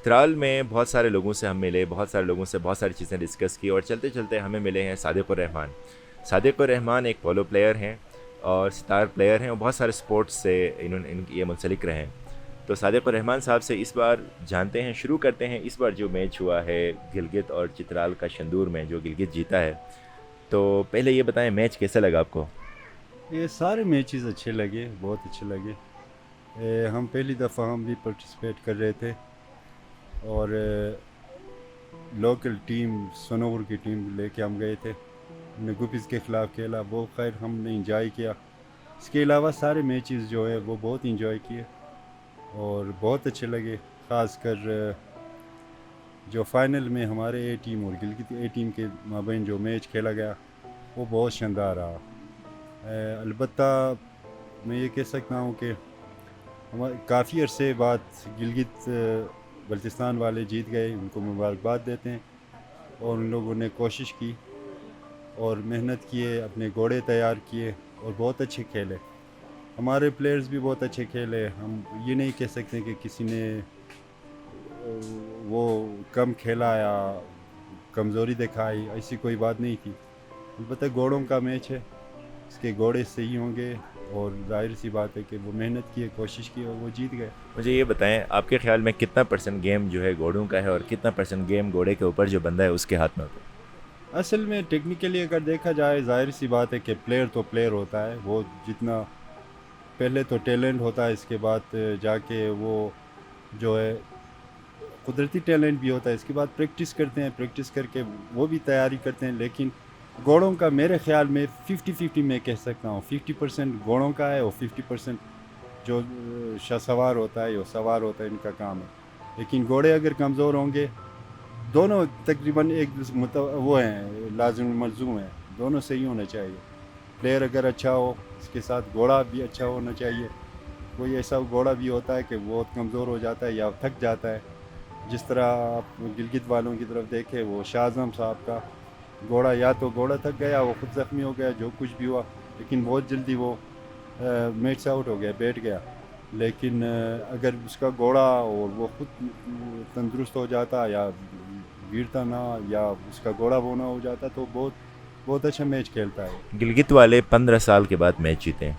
چترال میں بہت سارے لوگوں سے ہم ملے، بہت سارے لوگوں سے بہت ساری چیزیں ڈسکس کی، اور چلتے چلتے ہمیں ملے ہیں صادق الرحمان۔ صادق الرحمان ایک پولو پلیئر ہیں اور ستار پلیئر ہیں، اور بہت سارے سپورٹس سے یہ منسلک رہے ہیں۔ تو صادق الرحمان صاحب سے اس بار جانتے ہیں، شروع کرتے ہیں اس بار جو میچ ہوا ہے گلگت اور چترال کا شندور میں، جو گلگت جیتا ہے۔ تو پہلے یہ بتائیں میچ کیسا لگا آپ کو؟ یہ سارے میچز اچھے لگے، بہت اچھے لگے۔ ہم پہلی دفعہ ہم بھی پارٹیسپیٹ کر رہے تھے، اور لوکل ٹیم سنور کی ٹیم لے کے ہم گئے تھے، ہم نے گپز کے خلاف کھیلا، وہ خیر ہم نے انجوائے کیا۔ اس کے علاوہ سارے میچز جو ہے وہ بہت انجوائے کیے اور بہت اچھے لگے، خاص کر جو فائنل میں ہمارے اے ٹیم اور گلگت اے ٹیم کے مابین جو میچ کھیلا گیا وہ بہت شاندار رہا۔ البتہ میں یہ کہہ سکتا ہوں کہ کافی عرصے بعد گلگت بلتستان والے جیت گئے، ان کو مبارکباد دیتے ہیں، اور ان لوگوں نے کوشش کی اور محنت کیے، اپنے گھوڑے تیار کیے اور بہت اچھے کھیلے۔ ہمارے پلیئرز بھی بہت اچھے کھیلے، ہم یہ نہیں کہہ سکتے کہ کسی نے وہ کم کھیلا یا کمزوری دکھائی، ایسی کوئی بات نہیں تھی۔ البتہ گھوڑوں کا میچ ہے، اس کے گھوڑے صحیح ہوں گے، اور ظاہر سی بات ہے کہ وہ محنت کی، کوشش کی اور وہ جیت گئے۔ مجھے یہ بتائیں آپ کے خیال میں کتنا پرسنٹ گیم جو ہے گھوڑوں کا ہے، اور کتنا پرسنٹ گیم گھوڑے کے اوپر جو بندہ ہے اس کے ہاتھ میں ہوتا ہے؟ اصل میں ٹیکنیکلی اگر دیکھا جائے، ظاہر سی بات ہے کہ پلیئر تو پلیئر ہوتا ہے، وہ جتنا پہلے تو ٹیلنٹ ہوتا ہے، اس کے بعد جا کے وہ جو ہے قدرتی ٹیلنٹ بھی ہوتا ہے، اس کے بعد پریکٹس کرتے ہیں، پریکٹس کر کے وہ بھی تیاری کرتے ہیں۔ لیکن گھوڑوں کا میرے خیال میں 50-50 میں کہہ سکتا ہوں، 50% گھوڑوں کا ہے اور 50% جو شاہ سوار ہوتا ہے یا سوار ہوتا ہے، ان کا کام ہے۔ لیکن گھوڑے اگر کمزور ہوں گے، دونوں تقریباً ایک وہ ہیں، لازم ملزوم ہیں، دونوں صحیح ہونا چاہیے۔ پلیئر اگر اچھا ہو، اس کے ساتھ گھوڑا بھی اچھا ہونا چاہیے۔ کوئی ایسا گھوڑا بھی ہوتا ہے کہ بہت کمزور ہو جاتا ہے یا تھک جاتا ہے، جس طرح آپ گلگت والوں کی طرف دیکھیں، وہ شاہ اعظم صاحب کا گھوڑا، یا تو گھوڑا تھک گیا، وہ خود زخمی ہو گیا، جو کچھ بھی ہوا، لیکن بہت جلدی وہ میچ آؤٹ ہو گیا، بیٹھ گیا۔ لیکن اگر اس کا گھوڑا اور وہ خود تندرست ہو جاتا یا گرتا نہ، یا اس کا گھوڑا وہ نہ ہو جاتا، تو بہت اچھا میچ کھیلتا ہے۔ گلگت والے 15 سال کے بعد میچ جیتے ہیں۔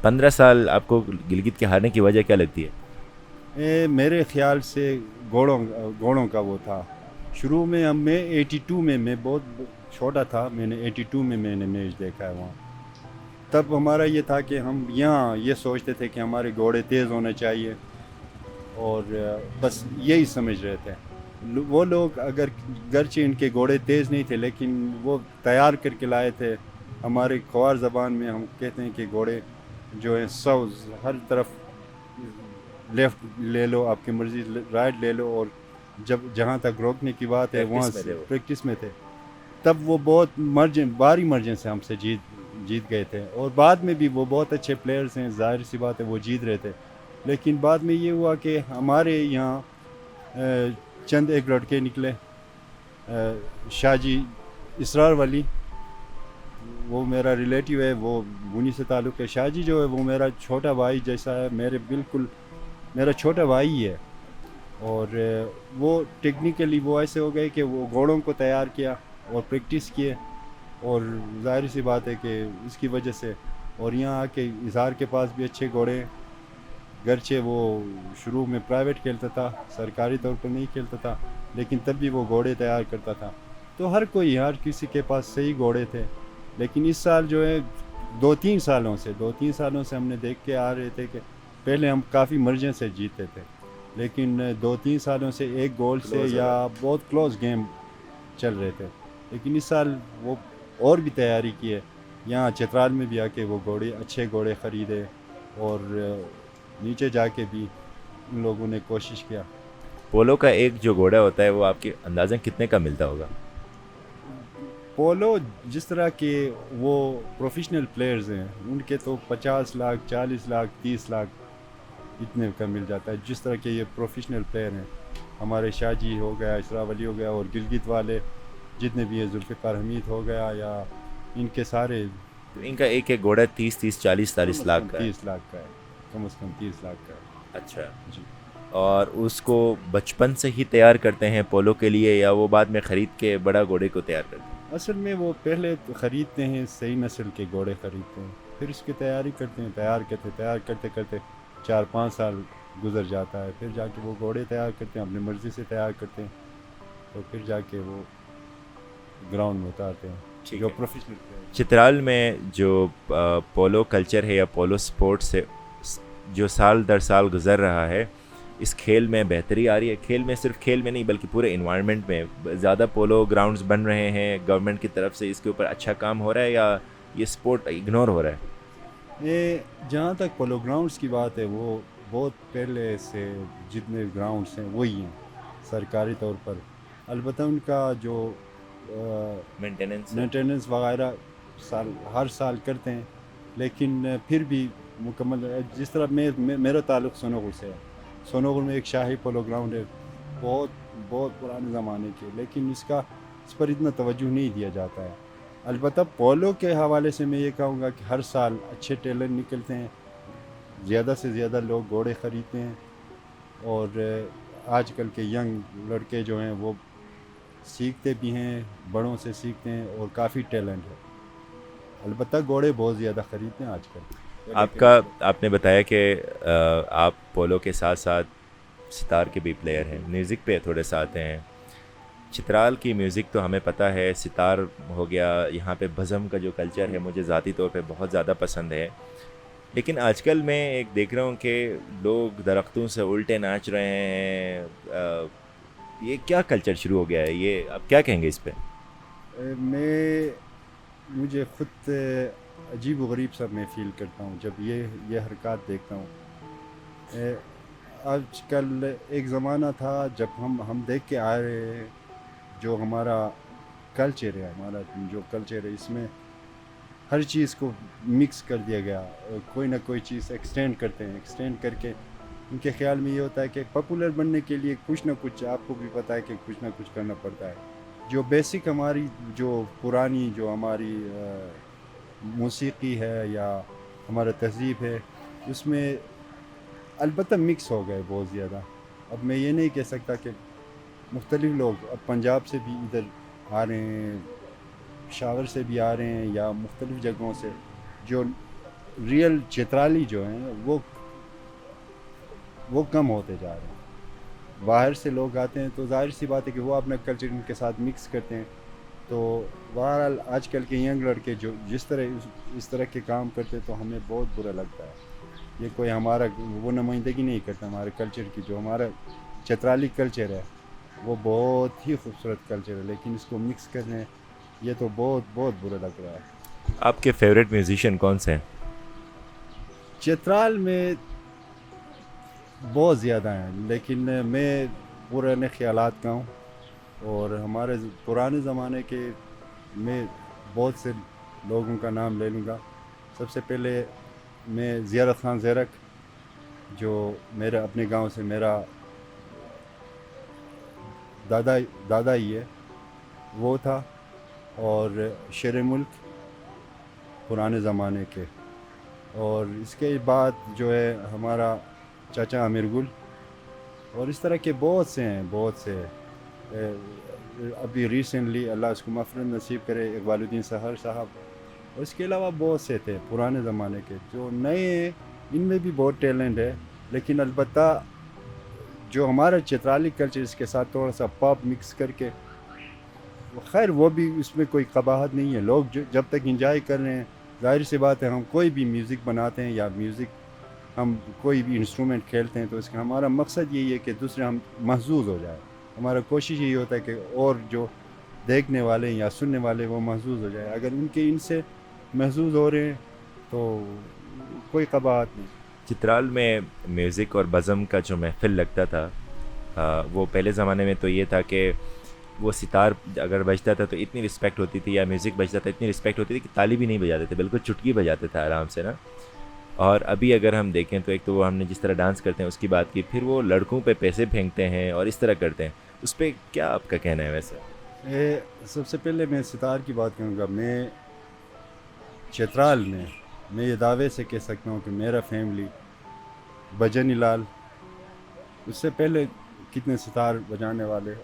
15 سال آپ کو گلگت کے ہارنے کی وجہ کیا لگتی ہے؟ میرے خیال سے گھوڑوں کا وہ تھا۔ شروع میں میں 82 میں بہت چھوٹا تھا، میں نے 82 میں نے میچ دیکھا ہے وہاں۔ تب ہمارا یہ تھا کہ ہم یہاں یہ سوچتے تھے کہ ہمارے گھوڑے تیز ہونا چاہیے، اور بس یہی سمجھ رہے تھے۔ وہ لوگ اگر گرچہ ان کے گھوڑے تیز نہیں تھے، لیکن وہ تیار کر کے لائے تھے۔ ہمارے کھوار زبان میں ہم کہتے ہیں کہ گھوڑے جو ہیں ہر طرف لیفٹ لے لو، آپ کی مرضی، رائٹ لے لو، اور جہاں تک روکنے کی بات ہے وہاں سے پریکٹس میں تھے۔ تب وہ بہت بھاری مرجن سے ہم سے جیت گئے تھے، اور بعد میں بھی وہ بہت اچھے پلیئرز ہیں، ظاہر سی بات ہے وہ جیت رہے تھے۔ لیکن بعد میں یہ ہوا کہ ہمارے یہاں چند ایک لڑکے نکلے، شاہ جی اسرار ولی، وہ میرا ریلیٹیو ہے، وہ بونی سے تعلق ہے۔ شاہ جی جو ہے وہ میرا چھوٹا بھائی جیسا ہے، میرا چھوٹا بھائی ہی ہے، اور وہ ٹیکنیکلی وہ ایسے ہو گئے کہ وہ گھوڑوں کو تیار کیا اور پریکٹس کیے، اور ظاہر سی بات ہے کہ اس کی وجہ سے، اور یہاں آ کے اظہار کے پاس بھی اچھے گھوڑے ہیں، گرچہ وہ شروع میں پرائیویٹ کھیلتا تھا، سرکاری طور پر نہیں کھیلتا تھا، لیکن تب بھی وہ گھوڑے تیار کرتا تھا۔ تو ہر کسی کے پاس صحیح گھوڑے تھے۔ لیکن اس سال جو ہے 2-3 سالوں سے ہم نے دیکھ کے آ رہے تھے کہ پہلے ہم کافی مرجن سے جیتے تھے، لیکن 2-3 سالوں سے ایک گول سے یا بہت کلوز گیم چل رہے تھے۔ لیکن اس سال وہ اور بھی تیاری کی ہے، یہاں چترال میں بھی آ کے وہ اچھے گھوڑے خریدے، اور نیچے جا کے بھی ان لوگوں نے کوشش کیا۔ پولو کا ایک جو گھوڑا ہوتا ہے وہ آپ کے اندازاً کتنے کا ملتا ہوگا؟ پولو جس طرح کے وہ پروفیشنل پلیئرز ہیں، ان کے تو 50 لاکھ 40 لاکھ 30 لاکھ اتنے کا مل جاتا ہے۔ جس طرح کے یہ پروفیشنل پلیئر ہیں، ہمارے شاہ جی ہو گیا، اسرا ولی ہو گیا، اور گلگت والے جتنے بھی ہیں، ذوالفقار حمید ہو گیا، یا ان کے سارے، ان کا ایک ایک گھوڑا 30 40 40 لاکھ کا ہے؟ 30 لاکھ کا ہے، کم از کم 30 لاکھ کا ہے۔ اچھا، جی اور اس کو بچپن سے ہی تیار کرتے ہیں پولو کے لیے، یا وہ بعد میں خرید کے بڑا گھوڑے کو تیار کرتے ہیں؟ اصل میں وہ پہلے خریدتے ہیں، صحیح نسل کے گھوڑے خریدتے ہیں، پھر اس کی تیاری کرتے ہیں، تیار کرتے کرتے 4-5 سال گزر جاتا ہے، پھر جا کے وہ گھوڑے تیار کرتے ہیں، اپنی مرضی سے تیار کرتے ہیں، تو پھر جا کے وہ گراؤنڈ میں اتارتے ہیں جو پروفیشنل پلیئر۔ چترال میں جو پولو کلچر ہے یا پولو سپورٹس ہے، جو سال در سال گزر رہا ہے، اس کھیل میں بہتری آ رہی ہے؟ کھیل میں، صرف کھیل میں نہیں بلکہ پورے انوائرمنٹ میں زیادہ پولو گراؤنڈز بن رہے ہیں، گورنمنٹ کی طرف سے اس کے اوپر اچھا کام ہو رہا ہے، یا یہ سپورٹ اگنور ہو رہا ہے؟ یہ جہاں تک پولو گراؤنڈس کی بات ہے، وہ بہت پہلے سے جتنے گراؤنڈس ہیں وہی ہیں سرکاری طور پر، البتہ ان کا جو مینٹیننس وغیرہ ہر سال کرتے ہیں، لیکن پھر بھی مکمل، جس طرح میرا تعلق سونوگڑ سے ہے، سونوگڑ میں ایک شاہی پولو گراؤنڈ ہے، بہت پرانے زمانے کے، لیکن اس پر اتنا توجہ نہیں دیا جاتا ہے۔ البتہ پولو کے حوالے سے میں یہ کہوں گا کہ ہر سال اچھے ٹیلنٹ نکلتے ہیں، زیادہ سے زیادہ لوگ گھوڑے خریدتے ہیں، اور آج کل کے ینگ لڑکے جو ہیں وہ سیکھتے بھی ہیں، بڑوں سے سیکھتے ہیں، اور کافی ٹیلنٹ ہے۔ البتہ گھوڑے بہت زیادہ خریدتے ہیں آج کل۔ آپ نے بتایا کہ آپ پولو کے ساتھ ساتھ ستار کے بھی پلیئر ہیں، میوزک پہ تھوڑے سے آتے ہیں۔ چترال کی میوزک تو ہمیں پتہ ہے، ستار ہو گیا، یہاں پہ بزم کا جو کلچر ہے مجھے ذاتی طور پہ بہت زیادہ پسند ہے، لیکن آج کل میں ایک دیکھ رہا ہوں کہ لوگ درختوں سے الٹے ناچ رہے ہیں، یہ کیا کلچر شروع ہو گیا ہے؟ یہ آپ کیا کہیں گے اس پہ؟ مجھے خود عجیب و غریب سا میں فیل کرتا ہوں جب یہ حرکات دیکھتا ہوں۔ آج کل ایک زمانہ تھا جب ہم دیکھ کے آ رہے ہیں، جو ہمارا کلچر ہے، اس میں ہر چیز کو مکس کر دیا گیا، کوئی نہ کوئی چیز ایکسٹینڈ کرتے ہیں، ایکسٹینڈ کر کے ان کے خیال میں یہ ہوتا ہے کہ پاپولر بننے کے لیے کچھ نہ کچھ، آپ کو بھی پتہ ہے کہ کچھ نہ کچھ کرنا پڑتا ہے۔ جو بیسک ہماری جو پرانی جو ہماری موسیقی ہے یا ہمارا تہذیب ہے، اس میں البتہ مکس ہو گئے بہت زیادہ۔ اب میں یہ نہیں کہہ سکتا کہ مختلف لوگ اب پنجاب سے بھی ادھر آ رہے ہیں، پشاور سے بھی آ رہے ہیں، یا مختلف جگہوں سے، جو ریئل چترالی جو ہیں وہ کم ہوتے جا رہے ہیں۔ باہر سے لوگ آتے ہیں تو ظاہر سی بات ہے کہ وہ اپنا کلچر ان کے ساتھ مکس کرتے ہیں، تو بہرحال آج کل کے ینگ لڑکے جو اس طرح کے کام کرتے تو ہمیں بہت برا لگتا ہے۔ یہ کوئی ہمارا وہ نمائندگی نہیں کرتا ہمارے کلچر کی۔ جو ہمارا چترالی کلچر ہے وہ بہت ہی خوبصورت کلچر ہے، لیکن اس کو مکس کرنے یہ تو بہت برا لگ رہا ہے۔ آپ کے فیوریٹ میوزیشین کون سے ہیں؟ چترال میں بہت زیادہ ہیں، لیکن میں پرانے خیالات کا ہوں، اور ہمارے پرانے زمانے کے میں بہت سے لوگوں کا نام لے لوں گا۔ سب سے پہلے میں زیارت خان زیرک، جو میرا اپنے گاؤں سے میرا دادا ہی ہے، وہ تھا، اور شیر ملک پرانے زمانے کے، اور اس کے بعد جو ہے ہمارا چاچا امیر گل، اور اس طرح کے بہت سے ابھی ریسنٹلی اللہ اس کو مغفرت نصیب کرے اقبال الدین سحر صاحب، اور اس کے علاوہ بہت سے تھے پرانے زمانے کے۔ جو نئے ہیں ان میں بھی بہت ٹیلنٹ ہے، لیکن البتہ جو ہمارا چترالی کلچر اس کے ساتھ تھوڑا سا پاپ مکس کر کے، خیر وہ بھی اس میں کوئی قباحت نہیں ہے، لوگ جب تک انجوائے کر رہے ہیں، ظاہر سی بات ہے۔ ہم کوئی بھی میوزک بناتے ہیں یا ہم کوئی بھی انسٹرومنٹ کھیلتے ہیں تو اس کا ہمارا مقصد یہی ہے کہ دوسرے ہم محظوظ ہو جائے۔ ہمارا کوشش یہی ہوتا ہے کہ اور جو دیکھنے والے یا سننے والے وہ محظوظ ہو جائے۔ اگر ان سے محظوظ ہو رہے ہیں تو کوئی قباحت نہیں۔ چترال میں میوزک اور بزم کا جو محفل لگتا تھا، وہ پہلے زمانے میں تو یہ تھا کہ وہ ستار اگر بجتا تھا تو اتنی رسپیکٹ ہوتی تھی، یا میوزک بجتا تھا اتنی رسپیکٹ ہوتی تھی کہ تالی بھی نہیں بجاتے تھے، بالکل چٹکی بجاتے تھے آرام سے نا۔ اور ابھی اگر ہم دیکھیں تو ایک تو وہ ہم نے جس طرح ڈانس کرتے ہیں اس کی بات کی، پھر وہ لڑکوں پہ پیسے پھینکتے ہیں اور اس طرح کرتے ہیں، اس پہ کیا آپ کا کہنا ہے ویسے؟ سب سے پہلے میں ستار کی بات کروں گا۔ میں چترال میں یہ دعوے سے کہہ سکتا ہوں کہ میرا فیملی بجنی لال اس سے پہلے کتنے ستار بجانے والے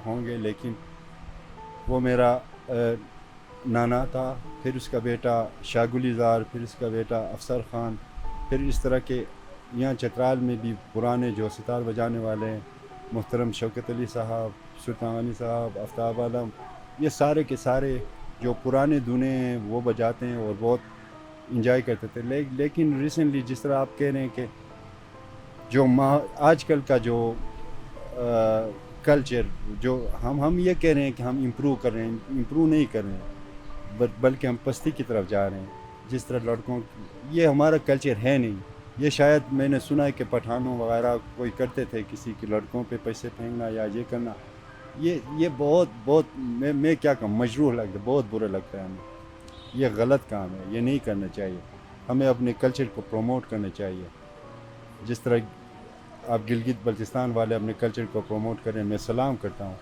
ہوں گے، لیکن وہ میرا نانا تھا، پھر اس کا بیٹا شاہ گلی زار، پھر اس کا بیٹا افسر خان، پھر اس طرح کے یہاں چترال میں بھی پرانے جو ستار بجانے والے ہیں، محترم شوکت علی صاحب، سلطان علی صاحب، آفتاب عالم، یہ سارے کے سارے جو پرانے دھنے ہیں وہ بجاتے ہیں اور بہت انجوائے کرتے تھے. لیکن ریسنٹلی جس طرح آپ کہہ رہے ہیں کہ جو آج کل کا جو کلچر، جو ہم یہ کہہ رہے ہیں کہ ہم امپروو کر رہے ہیں، امپروو نہیں کر رہے ہیں بلکہ ہم پستی کی طرف جا رہے ہیں. جس طرح لڑکوں، یہ ہمارا کلچر ہے نہیں. یہ شاید میں نے سنا ہے کہ پٹھانوں وغیرہ کوئی کرتے تھے، کسی کے لڑکوں پہ پیسے پھینکنا یا یہ کرنا. یہ بہت میں کیا کہوں، مجروح لگتا ہے، بہت برا لگتا ہے ہمیں. یہ غلط کام ہے، یہ نہیں کرنا چاہیے. ہمیں اپنے کلچر کو پروموٹ کرنا چاہیے. جس طرح آپ گلگت بلتستان والے اپنے کلچر کو پروموٹ کریں، میں سلام کرتا ہوں،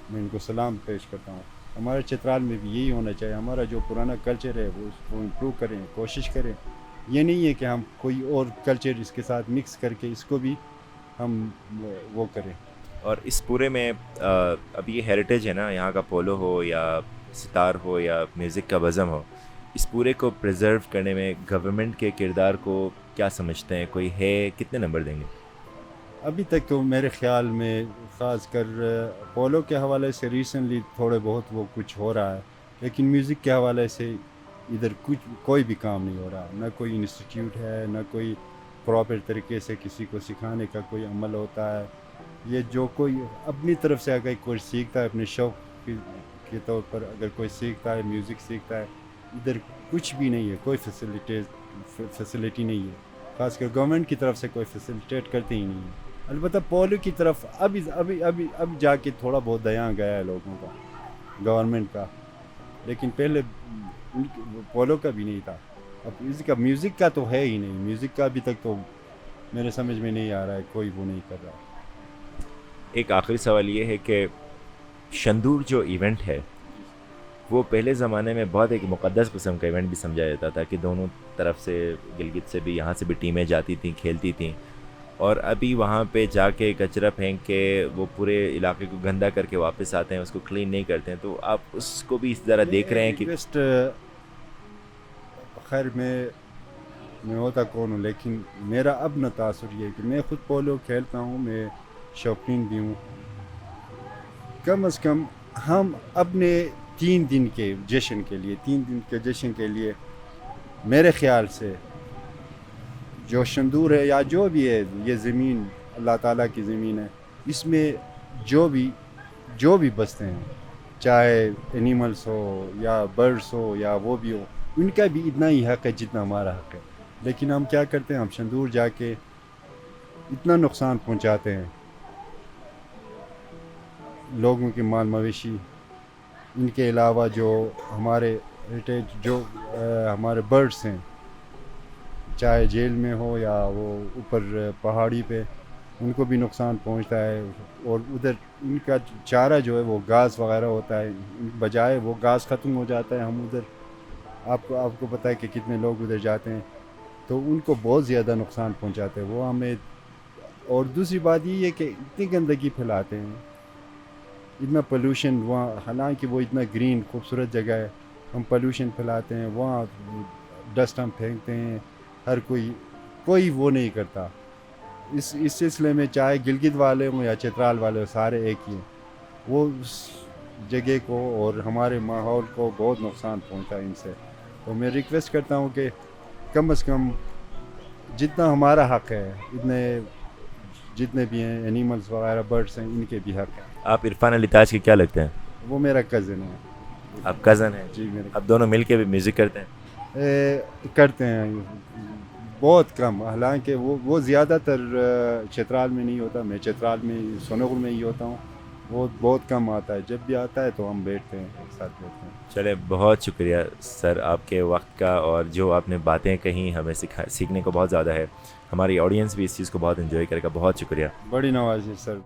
میں ان کو سلام پیش کرتا ہوں. ہمارے چترال میں بھی یہی ہونا چاہیے. ہمارا جو پرانا کلچر ہے وہ اس کو امپروو کریں، کوشش کریں. یہ نہیں ہے کہ ہم کوئی اور کلچر اس کے ساتھ مکس کر کے اس کو بھی ہم وہ کریں. اور اس پورے میں اب یہ ہیریٹیج ہے نا، یہاں کا پولو ہو یا ستار ہو یا میوزک کا بزم ہو، اس پورے کو پریزرو کرنے میں گورنمنٹ کے کردار کو کیا سمجھتے ہیں؟ کوئی ہے؟ کتنے نمبر دیں گے؟ ابھی تک تو میرے خیال میں خاص کر پولو کے حوالے سے ریسنٹلی تھوڑے بہت وہ کچھ ہو رہا ہے، لیکن میوزک کے حوالے سے ادھر کوئی بھی کام نہیں ہو رہا. نہ کوئی انسٹیٹیوٹ ہے، نہ کوئی پراپر طریقے سے کسی کو سکھانے کا کوئی عمل ہوتا ہے. یہ جو کوئی اپنی طرف سے اگر کوئی سیکھتا ہے اپنے شوق کے طور پر، اگر کوئی سیکھتا ہے، میوزک سیکھتا ہے، ادھر کچھ بھی نہیں ہے، کوئی فیسلٹی نہیں ہے. خاص کر گورنمنٹ کی طرف سے کوئی فیسلٹیٹ کرتے ہی نہیں ہے. البتہ پولو کی طرف اب جا کے تھوڑا بہت دھیان گیا ہے لوگوں کا، گورنمنٹ کا، لیکن پہلے پولو کا بھی نہیں تھا. اب اس کا میوزک کا تو ہے ہی نہیں. میوزک کا ابھی تک تو میرے سمجھ میں نہیں آ رہا ہے، کوئی وہ نہیں کر رہا. ایک آخری سوال یہ ہے کہ شندور جو ایونٹ ہے وہ پہلے زمانے میں بہت ایک مقدس قسم کا ایونٹ بھی سمجھا جاتا تھا کہ دونوں طرف سے، گلگت سے بھی، یہاں سے بھی ٹیمیں جاتی تھیں، کھیلتی تھیں، اور ابھی وہاں پہ جا کے کچرا پھینک کے وہ پورے علاقے کو گندا کر کے واپس آتے ہیں، اس کو کلین نہیں کرتے ہیں. تو آپ اس کو بھی اس طرح دیکھ رہے ہیں کہ خیر میں ہوتا کون ہوں، لیکن میرا اب نہ تاثر یہ ہے کہ میں خود پولو کھیلتا ہوں، میں شوقین بھی ہوں. کم از کم ہم اپنے 3 دن کے جشن کے لیے میرے خیال سے جو شندور ہے یا جو بھی ہے، یہ زمین اللہ تعالیٰ کی زمین ہے، اس میں جو بھی بستے ہیں، چاہے اینیملس ہو یا برڈس ہو یا وہ بھی ہو، ان کا بھی اتنا ہی حق ہے جتنا ہمارا حق ہے. لیکن ہم کیا کرتے ہیں، ہم شندور جا کے اتنا نقصان پہنچاتے ہیں لوگوں کے مال مویشی. ان کے علاوہ جو ہمارے ہیریٹیج، جو ہمارے برڈس ہیں، چاہے جیل میں ہو یا وہ اوپر پہاڑی پہ، ان کو بھی نقصان پہنچتا ہے. اور ادھر ان کا چارہ جو ہے وہ گھاس وغیرہ ہوتا ہے، بجائے وہ گھاس ختم ہو جاتا ہے. ہم ادھر آپ کو پتہ ہے کہ کتنے لوگ ادھر جاتے ہیں، تو ان کو بہت زیادہ نقصان پہنچاتے ہیں وہ ہمیں. اور دوسری بات یہ ہے کہ اتنی گندگی پھیلاتے ہیں، اتنا پولوشن وہاں، حالانکہ وہ اتنا گرین خوبصورت جگہ ہے، ہم پولوشن پھیلاتے ہیں وہاں، ڈسٹ ہم پھینکتے ہیں. ہر کوئی وہ نہیں کرتا. اس سلسلے میں چاہے گلگت والے ہوں یا چترال والے ہوں، سارے ایک ہی ہیں. وہ اس جگہ کو اور ہمارے ماحول کو بہت نقصان پہنچتا ہے ان سے. تو میں ریکویسٹ کرتا ہوں کہ کم از کم جتنا ہمارا حق ہے، جتنے بھی ہیں اینیملس وغیرہ، برڈس ہیں، ان کے بھی حق ہے. آپ عرفان علی تاج کے کیا لگتے ہیں؟ وہ میرا کزن ہے. آپ کزن ہیں؟ جی میرا. آپ دونوں مل کے بھی میوزک کرتے ہیں؟ کرتے ہیں بہت کم. حالانکہ وہ زیادہ تر چترال میں نہیں ہوتا. میں چترال میں، سونوگڑ میں ہی ہوتا ہوں. وہ بہت کم آتا ہے. جب بھی آتا ہے تو ہم بیٹھتے ہیں، ایک ساتھ بیٹھتے ہیں. چلے، بہت شکریہ سر آپ کے وقت کا، اور جو آپ نے باتیں کہیں ہمیں سیکھنے کو بہت زیادہ ہے. ہماری آڈینس بھی اس چیز کو بہت انجوائے کرے گا. بہت شکریہ. بڑی نوازی سر.